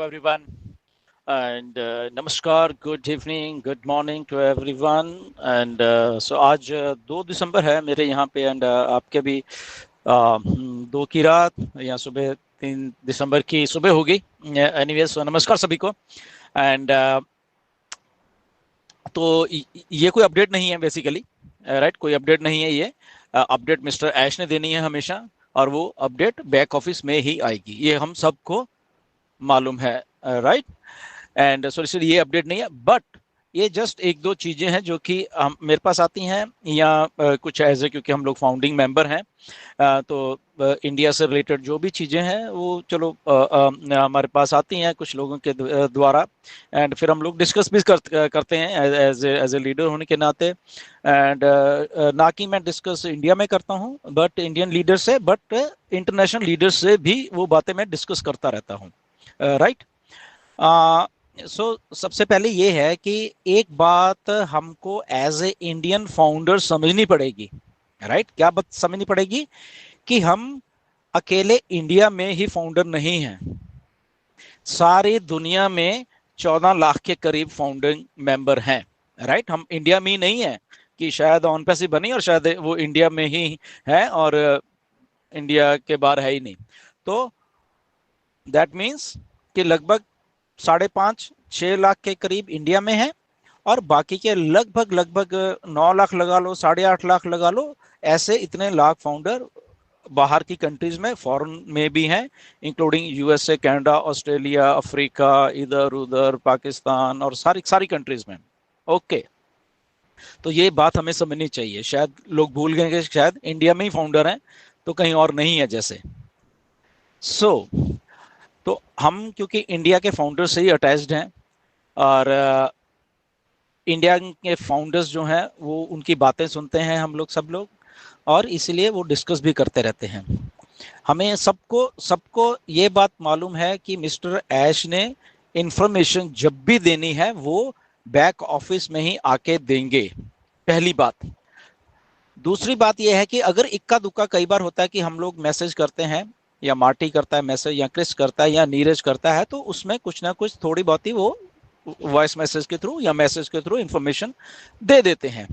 everyone, and namaskar, good evening, good morning to everyone. And so आज 2 दिसंबर है मेरे यहाँ पे, एंड आपके भी 2 की रात या सुबह 3 दिसंबर की सुबह होगी. एनीवेज, सो नमस्कार सभी को. एंड तो ये कोई अपडेट नहीं है बेसिकली, राइट. कोई अपडेट नहीं है. ये अपडेट मिस्टर ऐश ने देनी है हमेशा, और वो अपडेट बैक ऑफिस में ही आएगी, ये हम सबको मालूम है, राइट. एंड सो इसलिए ये अपडेट नहीं है, बट ये जस्ट एक दो चीजें हैं जो कि मेरे पास आती हैं, या कुछ एज ए, क्योंकि हम लोग फाउंडिंग मेंबर हैं, तो इंडिया से रिलेटेड जो भी चीजें हैं वो चलो हमारे पास आती हैं कुछ लोगों के द्वारा, एंड फिर हम लोग डिस्कस भी करते हैं एज ए लीडर होने के नाते. एंड ना कि मैं डिस्कस इंडिया में करता हूँ बट इंडियन लीडर से, बट इंटरनेशनल लीडर से भी वो बातें मैं डिस्कस करता रहता हूँ, राइट. सबसे पहले ये है कि एक बात हमको एज ए इंडियन फाउंडर समझनी पड़ेगी, राइट. क्या बात समझनी पड़ेगी? कि हम अकेले इंडिया में ही फाउंडर नहीं हैं. सारी दुनिया में 14 लाख के करीब फाउंडिंग मेंबर हैं, राइट. हम इंडिया में ही नहीं है कि शायद ऑन पैसे बनी और शायद वो इंडिया में ही है और इंडिया के बाहर है ही नहीं. तो दैट मीन्स कि लगभग 5.5-6 लाख के करीब इंडिया में है, और बाकी के लगभग 9 लाख लगा लो, 8.5 लाख लगा लो, ऐसे इतने लाख फाउंडर बाहर की कंट्रीज में, फॉरेन में भी हैं, including USA, Canada, Australia, Africa, इधर उधर, पाकिस्तान और सारी कंट्रीज में. ओके, तो ये बात हमें समझनी चाहिए. शायद लोग भूल गए कि शायद इंडिया में ही फाउंडर हैं, तो कहीं और नहीं है जैसे. तो हम क्योंकि इंडिया के फाउंडर से ही अटैच्ड हैं, और इंडिया के फाउंडर्स जो हैं वो उनकी बातें सुनते हैं हम लोग, सब लोग, और इसलिए वो डिस्कस भी करते रहते हैं. हमें सबको ये बात मालूम है कि मिस्टर ऐश ने इंफॉर्मेशन जब भी देनी है वो बैक ऑफिस में ही आके देंगे, पहली बात. दूसरी बात यह है कि अगर इक्का दुक्का कई बार होता है कि हम लोग मैसेज करते हैं, या मार्टी करता है मैसेज, या क्रिस करता है, या नीरज करता है, तो उसमें कुछ ना कुछ थोड़ी बहुत ही वो वॉइस मैसेज के थ्रू या मैसेज के थ्रू इंफॉर्मेशन दे देते हैं.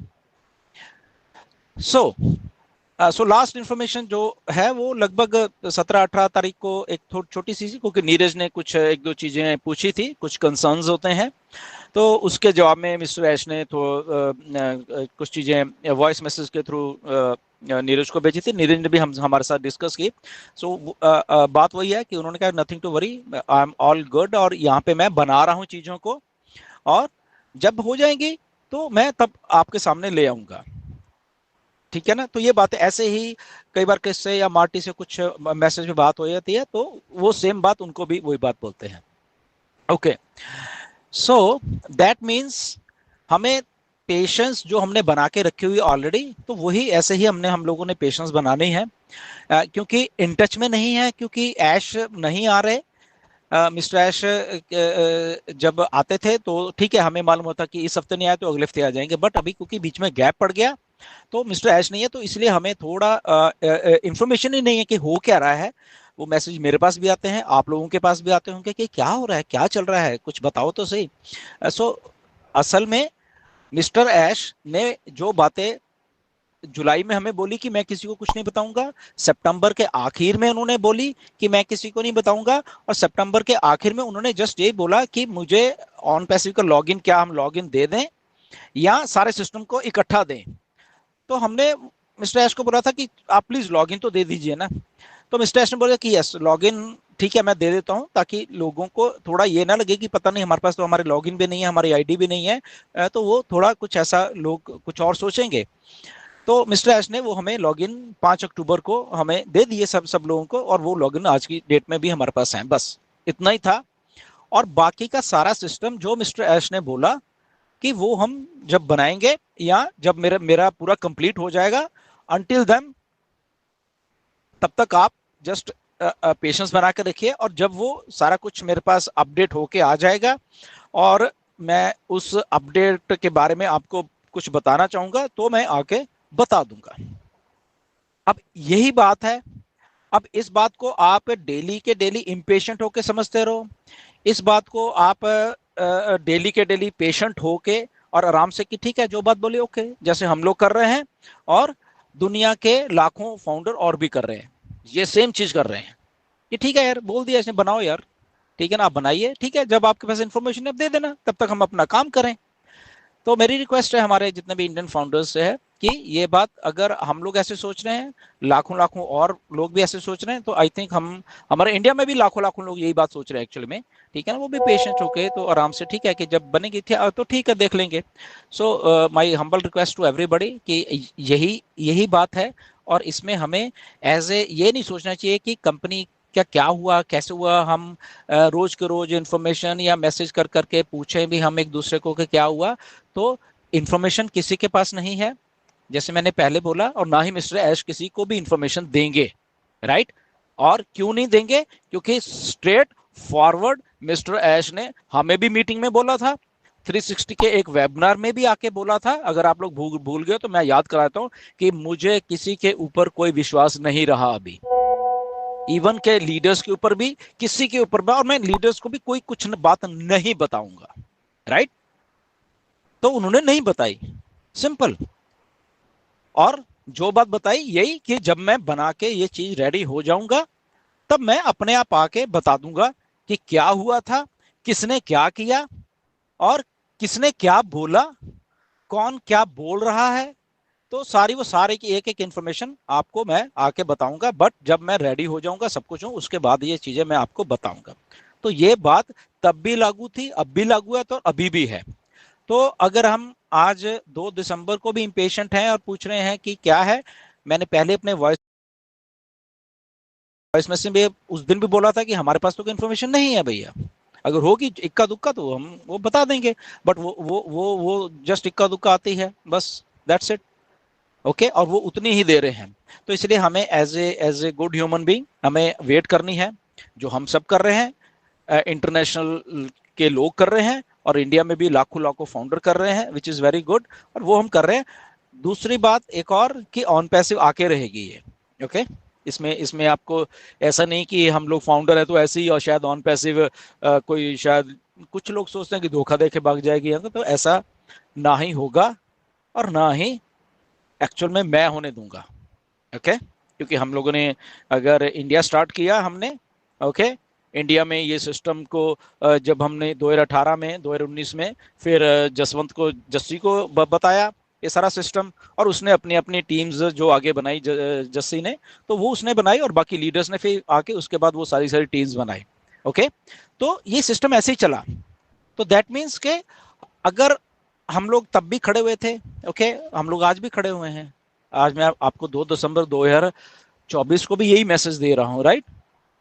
सो लास्ट इंफॉर्मेशन जो है वो लगभग 17-18 तारीख को एक छोटी सी, क्योंकि नीरज ने कुछ एक दो चीजें पूछी थी, कुछ कंसर्न्स होते हैं, तो उसके जवाब में मिस्टर ऐश ने तो कुछ चीजें वॉइस मैसेज के थ्रू नीरज को भेजी थी. नीरज ने भी हमारे साथ डिस्कस की. बात वही है कि उन्होंने कहा nothing to worry, I am all good, और यहाँ पे मैं बना रहा हूँ चीजों को, और जब हो जाएंगी तो मैं तब आपके सामने ले आऊंगा, ठीक है ना. तो ये बात ऐसे ही कई बार किससे या मार्टी से कुछ मैसेज में बात हो जाती है, तो वो सेम बात उनको भी वही बात बोलते हैं. ओके, सो दैट मीन्स हमें पेशेंस जो हमने बना के रखी हुई ऑलरेडी, तो वही ऐसे ही हम लोगों ने पेशेंस बनानी है, क्योंकि इन टच में नहीं है, क्योंकि ऐश नहीं आ रहे. मिस्टर ऐश जब आते थे तो ठीक है, हमें मालूम होता कि इस हफ्ते नहीं आए तो अगले हफ्ते आ जाएंगे, बट अभी क्योंकि बीच में गैप पड़ गया तो मिस्टर ऐश नहीं है, तो इसलिए हमें थोड़ा इंफॉर्मेशन ही नहीं है कि हो क्या रहा है. वो मैसेज मेरे पास भी आते हैं, आप लोगों के पास भी आते होंगे कि क्या हो रहा है, क्या चल रहा है, कुछ बताओ तो सही. असल में मिस्टर ऐश ने जो बातें जुलाई में हमें बोली कि मैं किसी को कुछ नहीं बताऊंगा, सितंबर के आखिर में उन्होंने बोली कि मैं किसी को नहीं बताऊंगा, और सितंबर के आखिर में उन्होंने जस्ट ये बोला कि मुझे ऑन पैसिव का लॉगिन, क्या हम लॉगिन दे दें या सारे सिस्टम को इकट्ठा दें. तो हमने मिस्टर ऐश को बोला था कि आप प्लीज लॉगिन तो दे दीजिए ना. तो मिस्टर ऐश ने बोला कि यस, लॉगिन ठीक है मैं दे देता हूं, ताकि लोगों को थोड़ा ये ना लगे कि पता नहीं हमारे पास तो हमारे लॉगिन भी नहीं है, हमारी आईडी भी नहीं है, तो वो थोड़ा कुछ ऐसा लोग कुछ और सोचेंगे. तो मिस्टर ऐश ने वो हमें लॉगिन 5 अक्टूबर को हमें दे दिए सब लोगों को, और वो लॉगिन आज की डेट में भी हमारे पास है. बस इतना ही था. और बाकी का सारा सिस्टम जो मिस्टर ऐश ने बोला कि वो हम जब बनाएंगे, या जब मेरा पूरा कंप्लीट हो जाएगा, अंटिल देन तब तक आप जस्ट पेशेंस बना के रखिए, और जब वो सारा कुछ मेरे पास अपडेट होके आ जाएगा और मैं उस अपडेट के बारे में आपको कुछ बताना चाहूंगा तो मैं आके बता दूंगा. अब यही बात है. अब इस बात को आप डेली के डेली इम्पेशेंट होके समझते रहो, इस बात को आप डेली के डेली पेशेंट होके और आराम से कि ठीक है जो बात बोली ओके, जैसे हम लोग कर रहे हैं और दुनिया के लाखों फाउंडर और भी कर रहे हैं, ये सेम चीज कर रहे हैं कि ठीक है यार बोल दिया इसने बनाओ यार, ठीक है ना, आप बनाइए, ठीक है, जब आपके पास इंफॉर्मेशन है आप दे देना, तब तक हम अपना काम करें। तो मेरी रिक्वेस्ट है हमारे जितने भी इंडियन फाउंडर्स से है कि ये बात अगर हम लोग ऐसे सोच रहे हैं, लाखों लाखों और लोग भी ऐसे सोच रहे हैं, तो आई थिंक हम हमारे इंडिया में भी लाखों लाखों लोग यही बात सोच रहे हैं एक्चुअली में, ठीक है ना, वो भी पेशेंट होके तो आराम से ठीक है कि जब बनेगी तो ठीक है देख लेंगे। So my humble request to everybody कि यही यही बात है, और इसमें हमें एज ए ये नहीं सोचना चाहिए कि कंपनी क्या क्या हुआ कैसे हुआ, हम रोज के रोज इंफॉर्मेशन या मैसेज कर करके पूछें भी हम एक दूसरे को कि क्या हुआ। तो इंफॉर्मेशन किसी के पास नहीं है, जैसे मैंने पहले बोला, और ना ही मिस्टर ऐश किसी को भी इंफॉर्मेशन देंगे, राइट। और क्यों नहीं देंगे, क्योंकि स्ट्रेट फॉरवर्ड मिस्टर ऐश ने हमें भी मीटिंग में बोला था, 360 के एक वेबिनार में भी आके बोला था, अगर आप लोग भूल गए तो मैं याद कराता हूं कि मुझे किसी के ऊपर कोई विश्वास नहीं रहा अभी, इवन के लीडर्स के ऊपर भी, किसी के ऊपर भी, और मैं लीडर्स को भी कोई कुछ बात नहीं बताऊंगा, राइट। तो उन्होंने नहीं बताई, सिंपल। और जो बात बताई यही कि जब मैं बना के ये चीज रेडी हो जाऊंगा तब मैं अपने आप आके बता दूंगा कि क्या हुआ था, किसने क्या किया, और किसने क्या बोला, कौन क्या बोल रहा है। तो सारी वो सारे की एक एक इंफॉर्मेशन आपको मैं आके बताऊंगा, बट जब मैं रेडी हो जाऊंगा सब कुछ हूं उसके बाद ये चीजें मैं आपको बताऊंगा। तो ये बात तब भी लागू थी, अब भी लागू है, तो अभी भी है। तो अगर हम आज 2 दिसंबर को भी इम्पेशेंट हैं और पूछ रहे हैं कि क्या है, मैंने पहले अपने वॉइस मैसेज में उस दिन भी बोला था कि हमारे पास तो कोई इन्फॉर्मेशन नहीं है भैया, अगर होगी इक्का दुक्का तो हम वो बता देंगे, बट वो जस्ट इक्का दुक्का आती है बस, दैट्स इट। ओके, और वो उतनी ही दे रहे हैं। तो इसलिए हमें as a good human being हमें वेट करनी है, जो हम सब कर रहे हैं, इंटरनेशनल के लोग कर रहे हैं, और इंडिया में भी लाखों लाखों फाउंडर कर रहे हैं, विच इज वेरी गुड, और वो हम कर रहे हैं। दूसरी बात एक और कि ऑन पैसिव आके रहेगी ये, ओके। इसमें इसमें आपको ऐसा नहीं कि हम लोग फाउंडर है तो ऐसे ही और शायद ऑन पैसिव कोई शायद कुछ लोग सोचते हैं कि धोखा देके भाग जाएगी, तो ऐसा ना ही होगा और ना ही एक्चुअल में मैं होने दूंगा, ओके। क्योंकि हम लोगों ने अगर इंडिया स्टार्ट किया हमने, ओके, इंडिया में ये सिस्टम को जब हमने 2018 में 2019 में फिर जसवंत को जस्सी को बताया ये सारा सिस्टम, और उसने अपनी अपनी टीम्स जो आगे बनाई, जस्सी ने तो वो उसने बनाई, और बाकी लीडर्स ने फिर आके उसके बाद वो सारी सारी टीम्स बनाई, ओके। तो ये सिस्टम ऐसे ही चला। तो दैट मीन्स के अगर हम लोग तब भी खड़े हुए थे, ओके, हम लोग आज भी खड़े हुए हैं। आज मैं आपको 2 दिसंबर 2024 को भी यही मैसेज दे रहा हूँ, राइट,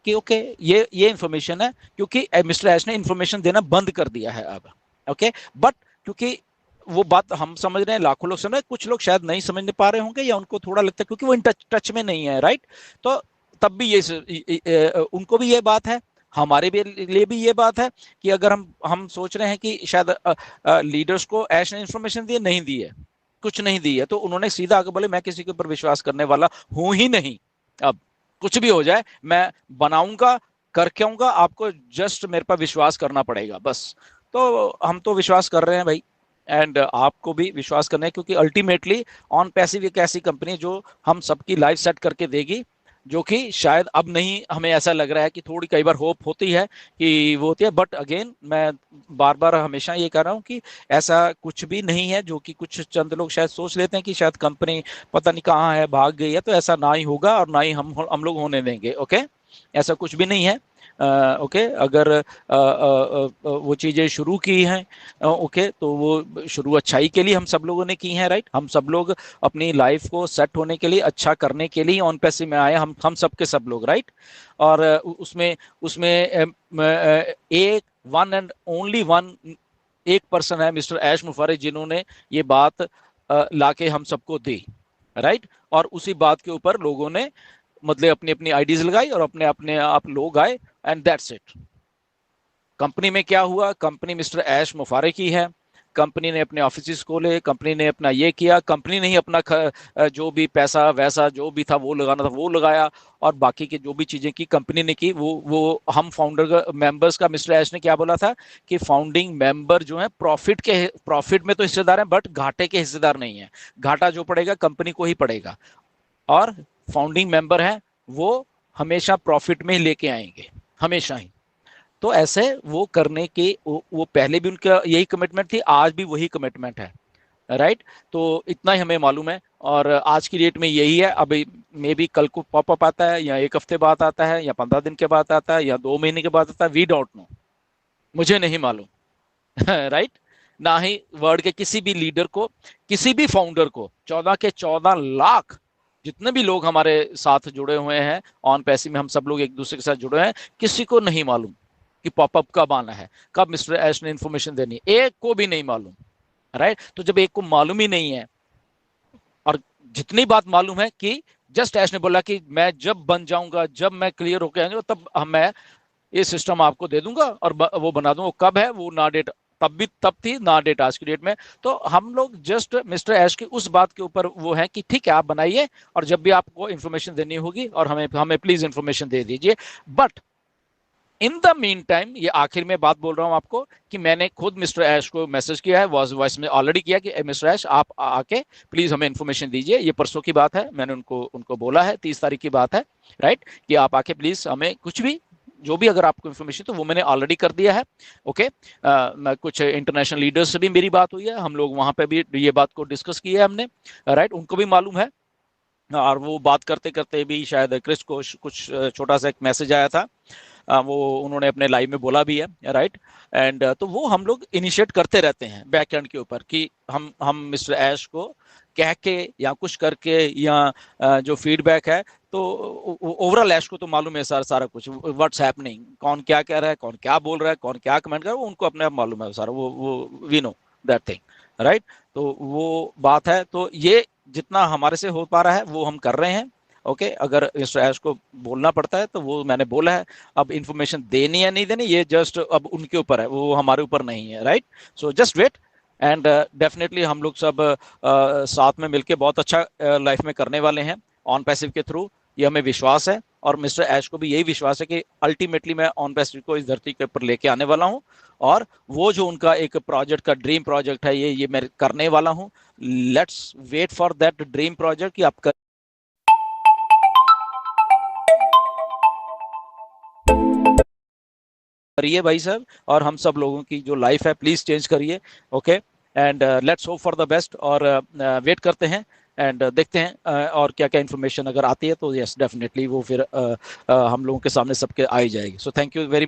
कि ओके ये इंफॉर्मेशन है, क्योंकि मिस्टर ऐश ने इंफॉर्मेशन देना बंद कर दिया है अब, ओके। बट क्योंकि वो बात हम समझ रहे हैं, लाखों लोग समझ रहे हैं, कुछ लोग शायद नहीं समझ पा रहे होंगे या उनको थोड़ा लगता है क्योंकि वो इन टच में नहीं है, राइट। तो तब भी ये उनको भी ये बात है, हमारे भी लिए भी ये बात है कि अगर हम सोच रहे हैं कि शायद लीडर्स को ऐश ने इंफॉर्मेशन दी नहीं दी है, कुछ नहीं दी है, तो उन्होंने सीधा आगे बोले मैं किसी के ऊपर विश्वास करने वाला हूं ही नहीं। अब कुछ भी हो जाए मैं बनाऊंगा, करके आऊंगा, आपको जस्ट मेरे पर विश्वास करना पड़ेगा बस। तो हम तो विश्वास कर रहे हैं भाई, एंड आपको भी विश्वास करना है, क्योंकि अल्टीमेटली ऑन पैसिव एक ऐसी कंपनी जो हम सबकी लाइफ सेट करके देगी, जो कि शायद अब नहीं, हमें ऐसा लग रहा है कि थोड़ी कई बार होप होती है कि वो होती है, बट अगेन मैं बार बार हमेशा ये कह रहा हूँ कि ऐसा कुछ भी नहीं है, जो कि कुछ चंद लोग शायद सोच लेते हैं कि शायद कंपनी पता नहीं कहाँ है, भाग गई है, तो ऐसा ना ही होगा और ना ही हम लोग होने देंगे, ओके। ऐसा कुछ भी नहीं है, ओके। अगर वो चीज़ें शुरू की हैं, ओके, तो वो शुरू अच्छाई के लिए हम सब लोगों ने की हैं, राइट। हम सब लोग अपनी लाइफ को सेट होने के लिए, अच्छा करने के लिए ऑन पैसे में आए, हम सब के सब लोग, राइट। और उसमें उसमें एक वन एंड ओनली वन एक पर्सन है मिस्टर ऐश मुफारिज, जिन्होंने ये बात लाके हम सबको दी, राइट। और उसी बात के ऊपर लोगों ने मतलब अपनी अपनी आईडीज लगाई और अपने अपने आप लोग आए, एंड दैट्स इट। कंपनी में क्या हुआ, कंपनी मिस्टर ऐश मुफारे की है, कंपनी ने अपने ऑफिस खोले, कंपनी ने अपना ये किया, कंपनी ने ही अपना जो भी पैसा वैसा जो भी था वो लगाना था वो लगाया, और बाकी की जो भी चीजें की कंपनी ने की वो हम फाउंडर मेंबर्स का, मिस्टर ऐश ने क्या बोला था कि फाउंडिंग मेंबर जो है प्रॉफिट में तो हिस्सेदार हैं, बट घाटे के हिस्सेदार नहीं है। घाटा जो पड़ेगा कंपनी को ही पड़ेगा, और फाउंडिंग मेंबर है वो हमेशा प्रॉफिट में ही लेके आएंगे, हमेशा ही। तो ऐसे वो करने की वो पहले भी उनका यही कमिटमेंट थी, आज भी वही कमिटमेंट है, राइट। तो इतना ही हमें मालूम है, और आज की डेट में यही है। अभी मे बी कल को पॉपअप आता है, या एक हफ्ते बाद आता है, या 15 दिन के बाद आता है, या 2 महीने के बाद आता है, वी डोंट नो, मुझे नहीं मालूम। राइट। ना ही वर्ल्ड के किसी भी लीडर को, किसी भी फाउंडर को, 14 के 14 लाख जितने भी लोग हमारे साथ जुड़े हुए हैं ऑन पैसे में, हम सब लोग एक दूसरे के साथ जुड़े हैं, किसी को नहीं मालूम कि पॉपअप कब आना है, कब मिस्टर ऐश ने इंफॉर्मेशन देनी है, एक को भी नहीं मालूम, राइट। तो जब एक को मालूम ही नहीं है, और जितनी बात मालूम है कि जस्ट ऐश ने बोला कि मैं जब बन जाऊंगा, जब मैं क्लियर होकर आऊंगा, तब मैं ये सिस्टम आपको दे दूंगा और वो बना दूंगा। कब है वो, ना डेट तब थी, ना डेट आज की डेट में। तो हम लोग जस्ट मिस्टर ऐश की उस बात के ऊपर वो है कि ठीक है आप बनाइए, और जब भी आपको इंफॉर्मेशन देनी होगी और हमें प्लीज इंफॉर्मेशन दे दीजिए। But in the mean time, ये आखिर में बात बोल रहा हूं आपको कि मैंने खुद मिस्टर ऐश को मैसेज किया है, वॉइस में ऑलरेडी किया कि मिस्टर ऐश आप आके प्लीज हमें इन्फॉर्मेशन दीजिए। ये परसों की बात है, मैंने उनको बोला है, 30 तारीख की बात है, राइट, कि आप आके प्लीज हमें कुछ भी, जो भी अगर आपको इन्फॉर्मेशन, तो वो मैंने ऑलरेडी कर दिया है। ओके। कुछ इंटरनेशनल लीडर्स से भी मेरी बात हुई है, हम लोग वहां पे भी ये बात को डिस्कस किया है हमने, राइट, उनको भी मालूम है। और वो बात करते करते भी शायद क्रिस को कुछ छोटा सा एक मैसेज आया था, वो उन्होंने अपने लाइव में बोला भी है, राइट। एंड तो वो हम लोग इनिशिएट करते रहते हैं बैक एंड के ऊपर कि हम मिस्टर ऐश को कह के या कुछ करके, या जो फीडबैक है, तो ओवरऑल ऐश को तो मालूम है सारा कुछ, व्हाट्स हैपनिंग, कौन क्या कह रहा है, कौन क्या बोल रहा है, कौन क्या कमेंट कर रहा है, वो उनको अपने आप मालूम है सारा, वो we know that thing, right. तो वो बात है, तो ये जितना हमारे से हो पा रहा है वो हम कर रहे हैं। ओके। अगर मिस्टर ऐश को बोलना पड़ता है तो वो मैंने बोला है, अब इंफॉर्मेशन देनी है नहीं देनी ये जस्ट अब उनके ऊपर है, वो हमारे ऊपर नहीं है, right. So just wait, and definitely हम लोग सब साथ में मिलके बहुत अच्छा लाइफ में करने वाले हैं ऑन पैसिव के थ्रू, ये हमें विश्वास है। और मिस्टर ऐश को भी यही विश्वास है कि अल्टीमेटली मैं ऑन पैसिव को इस धरती के ऊपर लेके आने वाला हूं, और वो जो उनका एक प्रोजेक्ट का ड्रीम प्रोजेक्ट है, ये मैं करने वाला हूं। Let's wait for that dream project कि आप करिए भाई साहब, और हम सब लोगों की जो लाइफ है प्लीज चेंज करिए। Okay. And let's hope for the best, और वेट करते हैं, एंड देखते हैं और क्या क्या इन्फॉर्मेशन अगर आती है तो यस डेफिनेटली वो फिर हम लोगों के सामने सबके आ ही जाएगी। So thank you very